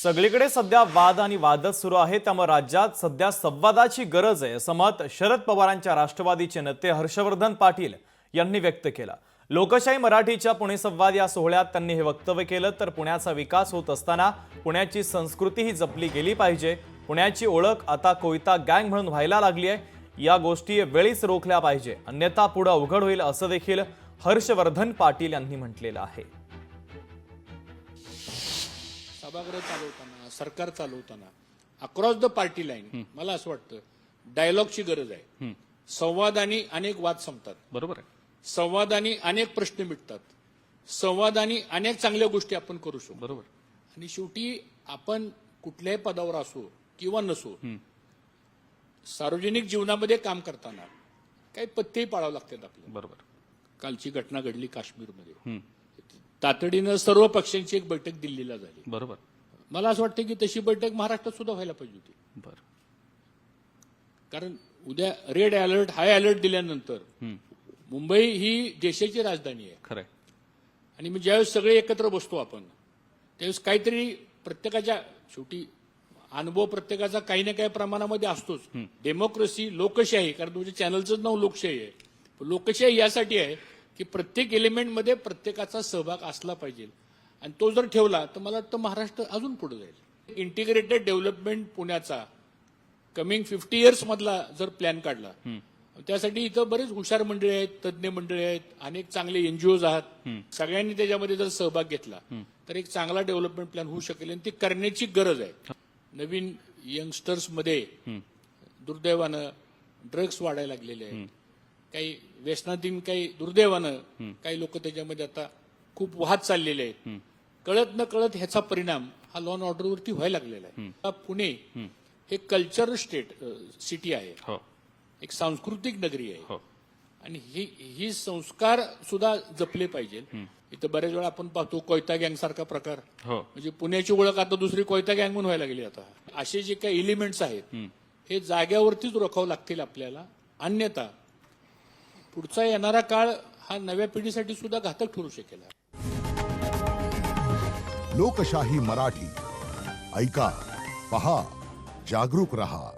सगळीकडे सध्या वाद आणि वादच सुरू आहे, त्यामुळे राज्यात सध्या संवादाची गरज आहे असं मत शरद पवारांच्या राष्ट्रवादीचे नेते हर्षवर्धन पाटील यांनी व्यक्त केलं। लोकशाही मराठीच्या पुणे संवाद या सोहळ्यात त्यांनी हे वक्तव्य केलं। तर पुण्याचा विकास होत असताना पुण्याची संस्कृतीही जपली गेली पाहिजे। पुण्याची ओळख आता कोयता गँग म्हणून व्हायला लागली आहे। या गोष्टी वेळीच रोखल्या पाहिजे, अन्यथा पुढे अवघड होईल असं देखील हर्षवर्धन पाटील यांनी म्हटलेलं आहे। सभागृह चालवताना, सरकार चालवताना अक्रॉस द पार्टी लाईन मला असं वाटतं डायलॉगची गरज आहे। संवादाने अनेक वाद संपतात, बरोबर आहे। संवादाने अनेक प्रश्न मिटतात, संवादाने अनेक चांगल्या गोष्टी आपण करू शकतो, बरोबर। आणि शेवटी आपण कुठल्याही पदावर असो किंवा नसो, सार्वजनिक जीवनामध्ये काम करताना काही पथ्यही पाळावं लागतात आपल्याला। बरोबर। कालची घटना घडली काश्मीरमध्ये, तातडीनं सर्व पक्षांची एक बैठक दिल्लीला झाली। बरोबर। मला असं वाटतं की तशी बैठक महाराष्ट्रात सुद्धा व्हायला पाहिजे होती। बर। कारण उद्या रेड अलर्ट, हाय अलर्ट दिल्यानंतर मुंबई ही देशाची राजधानी आहे, खरंय। आणि मग ज्यावेळेस सगळे एकत्र बसतो आपण, त्यावेळेस काहीतरी प्रत्येकाच्या शेवटी अनुभव प्रत्येकाचा काही ना काही प्रमाणामध्ये असतोच। डेमोक्रेसी, लोकशाही, कारण तुमच्या चॅनलचं नाव लोकशाही आहे, लोकशाही यासाठी आहे की प्रत्येक एलिमेंटमध्ये प्रत्येकाचा सहभाग असला पाहिजे, आणि तो जर ठेवला तर मला वाटतं महाराष्ट्र अजून पुढे जाईल। इंटिग्रेटेड डेव्हलपमेंट पुण्याचा कमिंग 50 इयर्स मधला जर प्लॅन काढला, त्यासाठी इथं बरेच हुशार मंडळी आहेत, तज्ज्ञ मंडळी आहेत, अनेक चांगले एनजीओज आहात, सगळ्यांनी त्याच्यामध्ये जर सहभाग घेतला तर एक चांगला डेव्हलपमेंट प्लॅन होऊ शकेल, आणि ती करण्याची गरज आहे। नवीन यंगस्टर्समध्ये दुर्दैवानं ड्रग्स वाढायला लागलेले आहेत, काही व्यसनाधीन, काही दुर्दैवानं काही लोक त्याच्यामध्ये आता खूप वाहत चाललेले आहेत। कळत न कळत ह्याचा परिणाम हा लॉ अँड ऑर्डरवरती व्हायला लागलेला आहे। पुणे हे कल्चर सिटी आहे, एक सांस्कृतिक नगरी आहे, आणि ही संस्कार सुद्धा जपले पाहिजे। इथं बऱ्याच वेळा आपण पाहतो कोयता गँग सारखा प्रकार, म्हणजे पुण्याची ओळख आता दुसरी कोयता गँग म्हणून व्हायला लागली। आता असे जे काही एलिमेंट्स आहेत हे जाग्यावरतीच रोखावं लागतील आपल्याला, अन्यथा पुढचा येणारा काळ हा नव्या पिढीसाठी सुद्धा घातक ठरू शकेल। लोकशाही मराठी ऐका, पहा, जागरूक रहा।